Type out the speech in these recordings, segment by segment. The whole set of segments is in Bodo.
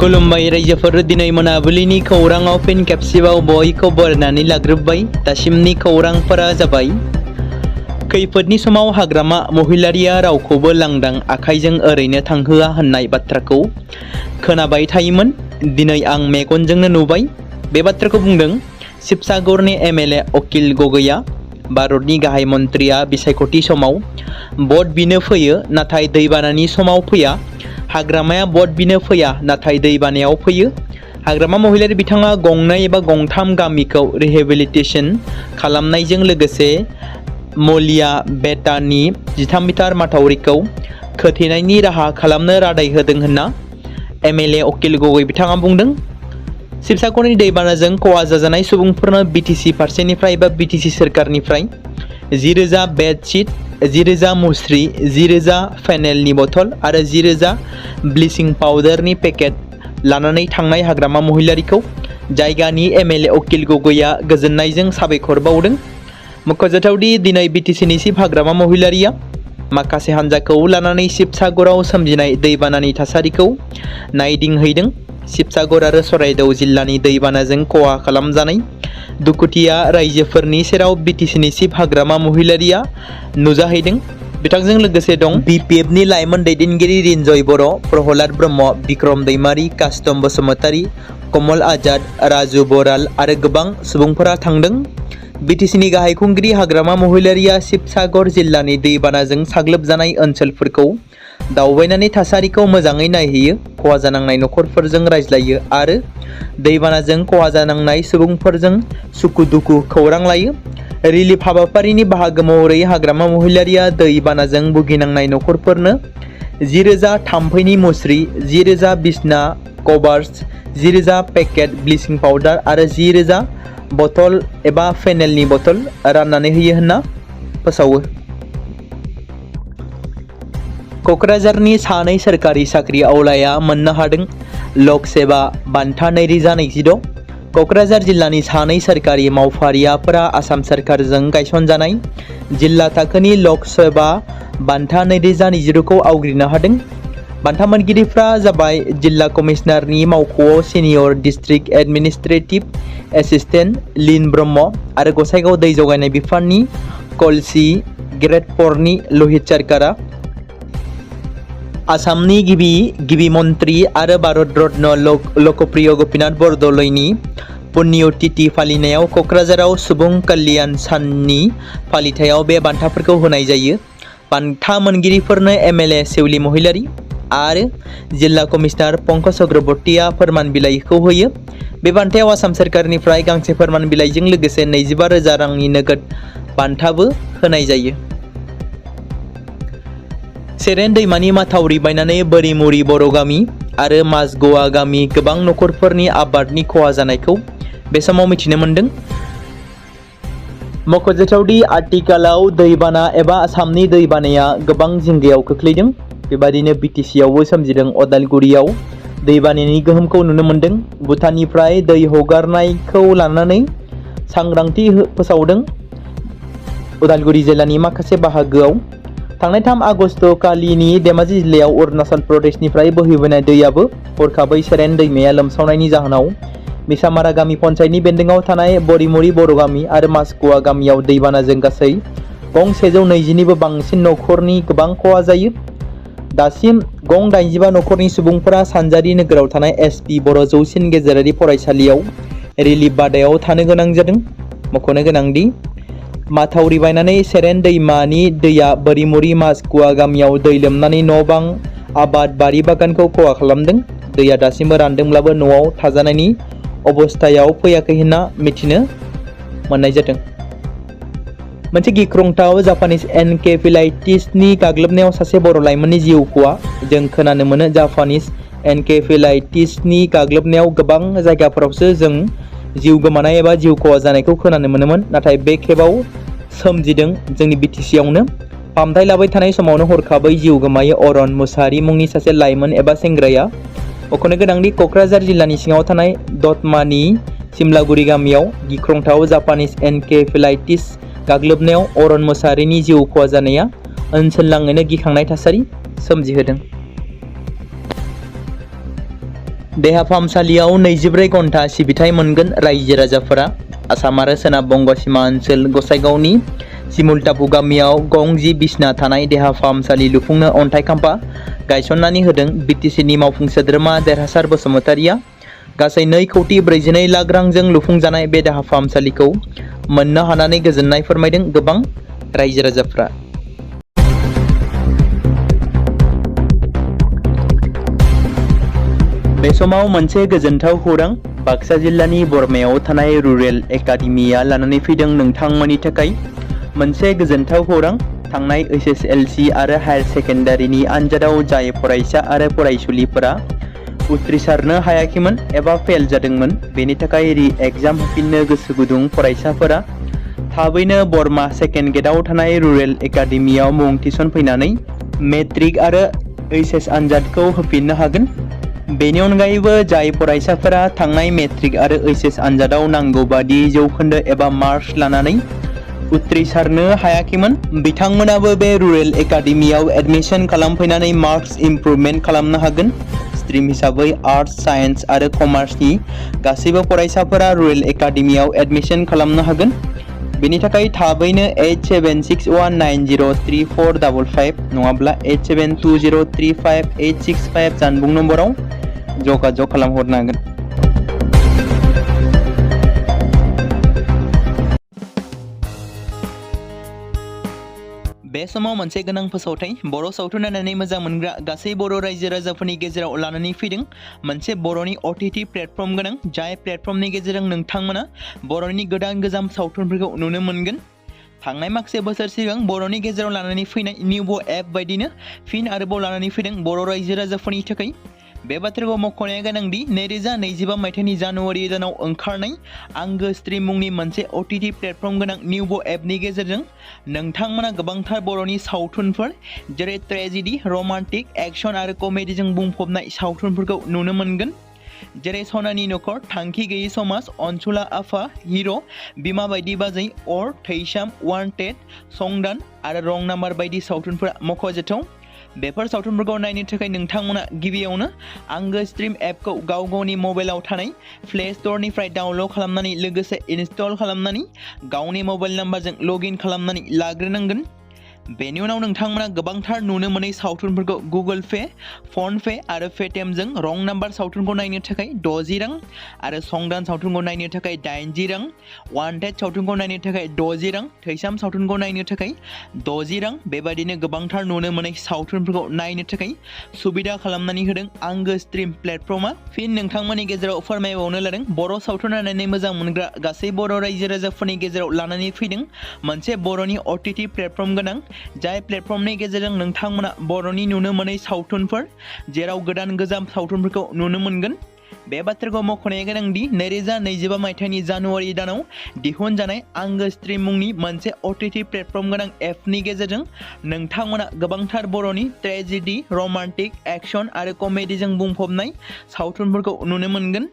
खुलुमबाय रायजोफोर, दिनै मोनाबिलिनि खौराङाव फिन खेबसेबाव बयखौ बरायनानै लाग्रोबाय। दासिमनि खौरांफोरा जाबाय: खैफोदनि समाव हाग्रामा महिलारिया रावखौबो लांदां आखाइजों ओरैनो थांहोआ होननाय बाथ्राखौ खोनाबाय थायोमोन। दिनै आं मेगनजोंनो नुबाय। बे बाथ्राखौ बुंदों शिबसागरनि एमएलए अकिल गगैया। भारतनि गाहाय मन्थ्रिया बिसायख'थि समाव भट बिनो फैयो, नाथाय दैबानानि समाव फैया। हाग्रामाया भट बिनो फैया, नाथाय दैबानायाव फैयो। हाग्रामा महिलारि बिथाङा गंनै एबा गंथाम गामिखौ रिहेबिलिटेसन खालामनायजों लोगोसे मलिया बेटानि 13 मिटार माथावरिखौ खोथेनायनि राहा खालामनो रादाय होदों होनना एमएलए अकिल गगै बिथाङा बुंदों। शिबसागरनि दैबानाजों खहा जाजानाय सुबुंफोरनो बिटिसि फारसेनिफ्राय एबा बिटिसि सोरखारनिफ्राय 10,000 बेडशीट, 10,000 मुस्रि, 10,000 फेनेलनि बथल आरो 10,000 ब्लिचिं पाउडारनि पेकेट लानानै थांनाय हाग्रामा महिलारिखौ जायगानि एमएलए अकिल गगैया गोजोननायजों साबायखर बावदों। मख'जाथावदि दिनै बिटिसिनि चिफ हाग्रामा महिलारिया माखासे हान्जाखौ लानानै शिबसागराव सोमजिनाय दैबानानि थासारिखौ नायदिंहैदों। शिबसागर आरो चराइदेउ जिल्लानि दैबानाजों खहा खालामजानाय दुखुथिया रायजोफोरनि सेराव बिटिसिनि चिफ हाग्रामा महिलारिया नुजाहैदों। बिथांजों लोगोसे दं बिपिएफनि लाइमोन दैदेनगिरि रिन्जय बर', प्रहलाद ब्रह्म, बिक्रम दैमारि, कास्टम बसुमतारी, कमल आजाद, राजु बराल आरो गोबां सुबुंफोरा थांदों। बिटिसिनि गाहाय खुंगिरि हाग्रामा महिलारिया शिबसागर जिल्लानि दैबानाजों साग्लोबजानाय ओनसोलफोरखौ दावबायनानै थासारिखौ मोजाङै नायहैयो, खहा जानांनाय नखरफोरजों रायज्लायो आरो दैबानाजों खहा जानांनाय सुबुंफोरजों सुखु-दुखु खौरां लायो। रिलिफ हाबाफारिनि बाहागो महरै हाग्रामा महिलारिया दैबानाजों भुगिनांनाय नखरफोरनो 10,000 थाम्फैनि मुस्रि, 10,000 बिसना कभार्स, 10,000 पेकेट ब्लिचिं पाउडार आरो 10,000 बथल एबा फेनेलनि बथल राननानै होयो होनना फोसावो। क'क्राझारनि सानै सोरखारि साख्रि आवलाया मोननो हादों लक सेवा बान्था 2026। क'क्राझार जिल्लानि सानै सोरखारि मावफारियाफोरा आसाम सोरखारजों गायसनजानाय जिल्ला थाखोनि लक सेवा बान्था 2026 खौ आवग्रिनो हादों। बान्था मोनगिरिफ्रा जाबाय जिल्ला कमिशनारनि मावख'आव सिनियर डिस्ट्रिक्ट एडमिनिस्ट्रेटिभ एसिस्टेन्ट लिन ब्रह्म आरो गसाइगाव दै जगायनाय बिफाननि कलसि ग्रेड 4 नि लहित सरकारा। आसामनि गिबि मन्त्रि आरो भारत रत्न लकप्रिय गपिनाथ बरदলৈनि पुण्यतिथि फालिनायाव क'क्राझाराव सुबुं कल्याण साननि फालिथायाव बे बान्थाफोरखौ होनाय जायो। बान्था मोनगिरिफोरनो एमएलए सेउलि महिलारि आरो जिल्ला कमिशनार पंकज चक्रवर्तीया फोरमान बिलाइखौ होयो। बे बान्थायाव आसाम सोरखारनिफ्राय गांसे फोरमान बिलाइजों लोगोसे 25,000 रांनि नोगोद बान्थाबो होनाय जायो। सेरेन दैमानि माथावरि बायनानै बोरिमुरि बर' गामि आरो माजग'वा गामि गोबां नखरफोरनि आबादनि खहा जानायखौ बे समाव मिथिनो मोन्दों। मख'जाथावदि आथिखालाव दैबाना एबा आसामनि दैबानाया गोबां जिंगायाव खोख्लैदों। बेबादिनो बिटिसियावबो सोमजिदों। अदालगुरियाव दैबानानि गोहोमखौ नुनो मोन्दों। भुटाननिफ्राय दै हगारनायखौ लानानै सांग्रांथि फोसावदों उदालगुरि जिल्लानि माखासे बाहागोआव। थांनाय 3 आगस्ट खालिनि धेमाजि जिल्लायाव अरुणाचल प्रदेशनिफ्राय बोहैबोनाय दैयाबो हरखाबै सेरेन दैमाया लोमसावनायनि जाहोनाव मिसामारा गामि पन्चायतनि बेन्दोंआव थानाय बोरिमुरि बर' गामि आरो माजग'वा गामियाव दैबानाजों गासै गं 120निबो बांसिन नखरनि गोबां खहा जायो। दासिम गं 85 नखरनि सुबुंफोरा सानजारि नोगोराव थानाय एसपि बर' जौसिन गेजेरारि फरायसालियाव रिलिफ बादायाव थानो गोनां जादों। मख'नो गोनांदि माथावरि बायनानै सेरेन दैमानि दैया बोरिमुरि माजग'वा गामियाव दै लोमनानै न' बां, आबाद, बारि बागानखौ खहा खालामदों। दैया दासिमबो रानदोंब्लाबो न'आव थाजानायनि अबस्थायाव फैयाखै होनना मिथिनो मोननाय जादों। मोनसे गिख्रंथाव जापानिज एनकेफेलाइटिसनि गाग्लोबनायाव सासे बर' लाइमोननि जिउ खहा। जों खोनानो मोनो जापानिज एनकेफेलाइटिसनि गाग्लोबनायाव गोबां जायगाफोरावसो जों जिउ गोमानाय एबा जिउ खहा जानायखौ खोनानो मोनोमोन, नाथाय बे खेबाव सोमजिदों जोंनि बिटिसियावनो। फाहामथाय लाबाय थानाय समावनो हरखाबै जिउ गोमायो अरन मुसाहारि मुंनि सासे लाइमोन एबा सेंग्राया। मख'नो गोनांदि क'क्राझार जिल्लानि सिङाव थानाय दतमानि सिमलागुरि गामियाव गिख्रंथाव जापानिज एनकेफेलाइटिस गाग्लोबनायाव अरन मुसाहारिनि जिउ खहा जानाया ओनसोल नाङैनो गिखांनाय थासारि सोमजिहोदों। देहा फाहामसालियाव 24 घन्टा सिबिथाय मोनगोन रायजो राजाफोरा। आसाम आरो सोनाब बंग सीमा ओनसोल गसाइगावनि सिमुलटापु गामियाव गं 10 बिसना थानाय देहा फाहामसालि लुफुंनो अन्थाइ खाम्फा गायसननानै होदों बिटिसिनि मावफुं सोद्रोमा देरहासार बसुमतारिया। गासै 2,42 लाख रांजों लुफुंजानाय बे देहा फाहामसालिखौ मोननो हानानै गोजोननाय फोरमायदों गोबां रायजो राजाफ्रा। बे समाव मोनसे गोजोनथाव खौरां बाक्सा जिल्लानि बरमायाव थानाय रुरेल एकाडेमिया लानानै फैदों नोंथांमोननि थाखाय मोनसे गोजोनथाव खौरां। थांनाय HSLC आरो हायार सेकेन्डारिनि आनजादाव जाय फरायसा आरो फरायसुलिफोरा उथ्रिसारनो हायाखैमोन एबा फेल जादोंमोन, बेनि थाखाय रि एग्जाम होफिननो गोसो गुदुं फरायसाफोरा थाबैनो बरमा सेकेन्ड गेटआव थानाय रुरेल एकाडेमियाव मुं थिसनफैनानै मेट्रिक आरो HS आनजादखौ होफिननो हागोन। बेनि अनगायैबो जाय फरायसाफोरा थांनाय मेट्रिक आरो HS आनजादाव नांगौ बादि जौखोन्दो एबा मार्क्स लानानै उथ्रिसारनो हायाखैमोन, बिथांमोनाबो बे रुरेल एकाडेमियाव एडमिशन खालामफैनानै मार्क्स इमप्रुभमेन्ट खालामनो हागोन। स्ट्रिम हिसाबै आर्ट्स, साइन्स आरो कमार्सनि गासैबो फरायसाफोरा रुरेल एकाडेमियाव एडमिशन खालामनो हागोन। बेनि थाखाय थाबैनो 8761903455 नङाब्ला 87203585 जानबुं नम्बराव जगाजग खालामहरनो हागोन। बे समाव मोनसे गोनां फोसावथाय बर' सावथुन नायनानै मोजां मोनग्रा गासै बर' रायजो राजाफोरनि गेजेराव लानानै फैदों मोनसे बर'नि OTT प्लेटफर्म गोनां, जाय प्लेटफर्मनि गेजेरजों नोंथांमोना बर'नि गोदान गोजाम सावथुनफोरखौ नुनो मोनगोन। थांनाय माखासे बोसोर सिगां बर'नि गेजेराव लानानै फैनाय निउबो एप बायदिनो फिन आरोबाव लानानै फैदों बर' रायजो राजाफोरनि थाखाय। बे बाथ्राखौ मख'नाया गोनांदि 2025 मायथाइनि जानुवारि दानाव ओंखारनाय आंगो स्ट्रिम मुंनि मोनसे OTT प्लेटफर्म गोनां निउबो एपनि गेजेरजों नोंथांमोना गोबांथार बर'नि सावथुनफोर जेरै ट्रेजेडि, रमान्टिक, एक्शन आरो कमेडिजों बुंफबनाय सावथुनफोरखौ नुनो मोनगोन। जेरै सनानि नखर, थांखि गैयै समाज, अनसुला आफा, हिर', बिमा बायदि बाजै, अर, थैसाम, वान्टेड, संदान आरो रं नाम्बार बायदि सावथुनफोरा मख'जाथाव। बेफोर सावथुनफोरखौ नायनो थाखाय नोंथांमोना गिबियावनो आंगो स्ट्रिम एपखौ गावनि मबाइलाव थानाय प्ले स्ट'रनिफ्राय डाउनल'ड खालामनानै लोगोसे इनस्टल खालामनानै गावनि मबाइल नाम्बारजों लगइन खालामनानै लाग्रोनांगोन। बेनि उनाव नोंथांमोना गोबांथार नुनो मोनै सावथुनफोरखौ गुगोल पे, फन पे आरो पेटिएमजों रं नाम्बार सावथुनखौ नायनो थाखाय 60 रां आरो संदान सावथुनखौ नायनो थाखाय 80 रां, वान्टेड सावथुनखौ नायनो थाखाय 60 रां, थैसाम सावथुनखौ नायनो थाखाय 60 रां बेबायदिनो गोबांथार नुनो मोनै सावथुनफोरखौ नायनो थाखाय सुबिदा खालामनानै होदों आंगो स्ट्रिम प्लेटफर्मा। फिन नोंथांमोननि गेजेराव फोरमायबावनो लादों बर' सावथुन नायनानै मोजां मोनग्रा गासै बर' रायजो राजाफोरनि गेजेराव लानानै फैदों मोनसे बर'नि OTT प्लेटफर्म गोनां, जाय प्लेटफर्मनि गेजेरजों नोंथांमोना बर'नि नुनो मोनै सावथुनफोर जेराव गोदान गोजाम सावथुनफोरखौ नुनो मोनगोन। बे बाथ्राखौ मख'नाया गोनांदि 2025 मायथाइनि जानुवारि दानाव दिहुनजानाय आंगो स्ट्रिम मुंनि मोनसे OTT प्लेटफर्म गोनां एपनि गेजेरजों नोंथांमोना गोबांथार बर'नि ट्रेजेडि, रमान्टिक, एक्शन आरो कमेडिजों बुंफबनाय सावथुनफोरखौ नुनो मोनगोन।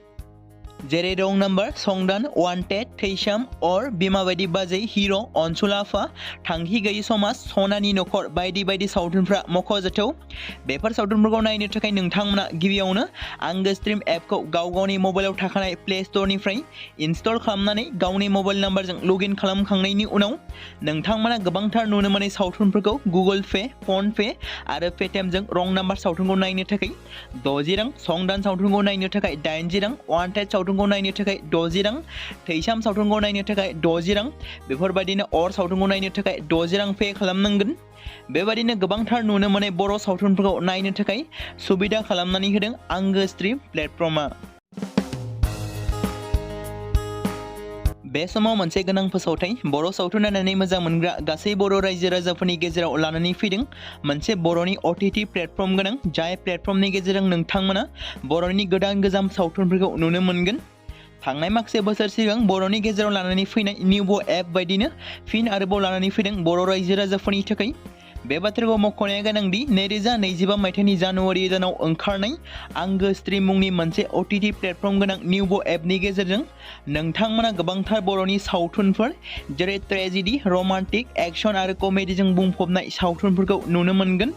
जेरै रं नाम्बार, संदान, वान्टेड, थैसाम, अर, बिमा बायदि बाजै, हिर', अनसुला आफा, थांखि गैयै समाज, सनानि नखर बायदि बायदि सावथुनफ्रा मख'जाथाव। बेफोर सावथुनफोरखौ नायनो थाखाय नोंथांमोना गिबियावनो आंगो स्ट्रिम एपखौ गावनि मबाइलाव थाखानाय प्ले स्ट'रनिफ्राय इनस्टल खालामनानै गावनि मबाइल नाम्बारजों लगइन खालामखांनायनि उनाव नोंथांमोना गोबांथार नुनो मोनै सावथुनफोरखौ गुगोल पे, फन पे आरो पेटिएमजों रं नाम्बार सावथुनखौ नायनो थाखाय 60 रां, संदान सावथुनखौ नायनो थाखाय 80 रां, वान्टेड सावथुनखौ नायनो थाखाय 60 रां, थैसाम सावथुनखौ नायनो थाखाय 60 रां बेफोरबायदिनो अर सावथुनखौ नायनो थाखाय 60 रां पे खालामनांगोन। बेबायदिनो गोबांथार नुनो मोनै बर' सावथुनफोरखौ नायनो थाखाय सुबिदा खालामनानै होदों आंगो स्ट्रिम प्लेटफर्मा। बे समाव मोनसे गोनां फोसावथाय बर' सावथुन नायनानै मोजां मोनग्रा गासै बर' रायजो राजाफोरनि गेजेराव लानानै फैदों मोनसे बर'नि OTT प्लेटफर्म गोनां, जाय प्लेटफर्मनि गेजेरजों नोंथांमोना बर'नि गोदान गोजाम सावथुनफोरखौ नुनो मोनगोन। थांनाय माखासे बोसोर सिगां बर'नि गेजेराव लानानै फैनाय निउबो एप बायदिनो फिन आरोबाव लानानै फैदों बर' रायजो राजाफोरनि थाखाय। बे बाथ्राखौ मख'नाया गोनांदि 2025 मायथाइनि जानुवारि दानाव ओंखारनाय आंगो स्ट्रिम मुंनि मोनसे OTT प्लेटफर्म गोनां निउबो एपनि गेजेरजों नोंथांमोना गोबांथार बर'नि सावथुनफोर जेरै ट्रेजेडि, रमान्टिक, एक्शन आरो कमेडिजों बुंफबनाय सावथुनफोरखौ नुनो मोनगोन।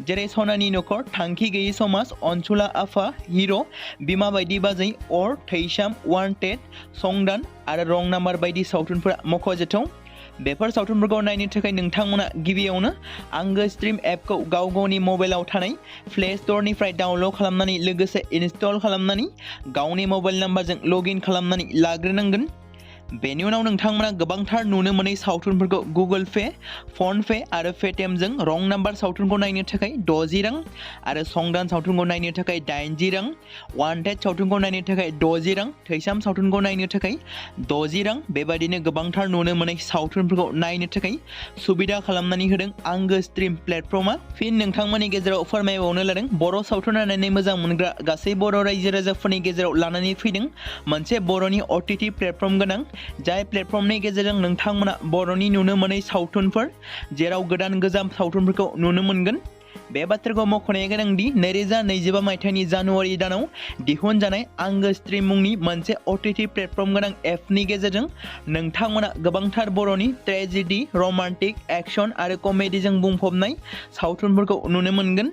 जेरै सनानि नखर, थांखि गैयै समाज, अनसुला आफा, हिर', बिमा बायदि बाजै, अर, थैसाम, वान्टेड, संदान आरो रं नाम्बार बायदि सावथुनफोरा मख'जाथाव। बेफोर सावथुनफोरखौ नायनो थाखाय नोंथांमोना गिबियावनो आंगो स्ट्रिम एपखौ गाव गावनि मबाइलाव थानाय प्ले स्ट'रनिफ्राय डाउनल'ड खालामनानै लोगोसे इनस्टल खालामनानै गावनि मबाइल नाम्बारजों लगइन खालामनानै लाग्रोनांगोन। बेनि उनाव नोंथांमोना गोबांथार नुनो मोनै सावथुनफोरखौ गुगोल पे, फन पे आरो पेटिएमजों रं नाम्बार सावथुनखौ नायनो थाखाय 60 रां आरो संदान सावथुनखौ नायनो थाखाय 80 रां, वान्टेड सावथुनखौ नायनो थाखाय 60 रां, थैसाम सावथुनखौ नायनो थाखाय 60 रां बेबायदिनो गोबांथार नुनो मोनै सावथुनफोरखौ नायनो थाखाय सुबिदा खालामनानै होदों आंगो स्ट्रिम प्लेटफर्मा। फिन नोंथांमोननि गेजेराव फोरमायबावनो लादों बर' सावथुन नायनानै मोजां मोनग्रा गासै बर' रायजो राजाफोरनि गेजेराव लानानै फैदों मोनसे बर'नि OTT प्लेटफर्म गोनां, जाय प्लेटफर्मनि गेजेरजों नोंथांमोना बर'नि नुनो मोनै सावथुनफोर जेराव गोदान गोजाम सावथुनफोरखौ नुनो मोनगोन। बे बाथ्राखौ मख'नाया गोनांदि 2025 मायथाइनि जानुवारि दानाव दिहुनजानाय आंगो स्ट्रिम मुंनि मोनसे OTT प्लेटफर्म गोनां एपनि गेजेरजों नोंथांमोना गोबांथार बर'नि ट्रेजेडि, रमान्टिक, एक्शन आरो कमेडिजों बुंफबनाय सावथुनफोरखौ नुनो मोनगोन।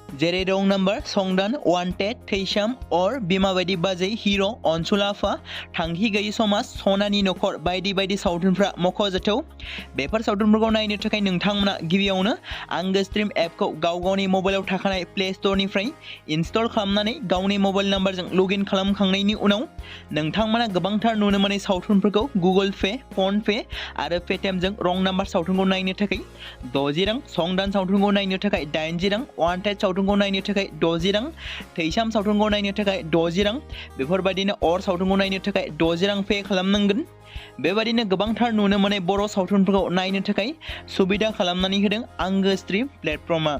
जेरै रं नाम्बार, संदान, वान्टेड, थैसाम, अर, बिमा बायदि बाजै, हिर', अनसुला आफा, थांखि गैयै समाज, सनानि नखर बायदि बायदि सावथुनफ्रा मख'जाथाव। बेफोर सावथुनफोरखौ नायनो थाखाय नोंथांमोना गिबियावनो आंगो स्ट्रिम एपखौ गाव गावनि मबाइलाव थाखानाय प्ले स्ट'रनिफ्राय इनस्टल खालामनानै गावनि मबाइल नाम्बारजों लगइन खालामखांनायनि उनाव नोंथांमोना गोबांथार नुनो मोनै सावथुनफोरखौ गुगोल पे, फन पे आरो पेटिएमजों रं नाम्बार सावथुनखौ नायनो थाखाय 60 रां, संदान सावथुनखौ नायनो थाखाय 80 रां, वान्टेड सावथुनखौ नायनो थाखाय 60 रां, थैसाम सावथुनखौ नायनो थाखाय 60 रां बेफोरबायदिनो अर सावथुनखौ नायनो थाखाय 60 रां पे खालामनांगोन। बेबायदिनो गोबांथार नुनो मोनै बर' सावथुनफोरखौ नायनो थाखाय सुबिदा खालामनानै होदों आंगो स्ट्रिम प्लेटफर्मा।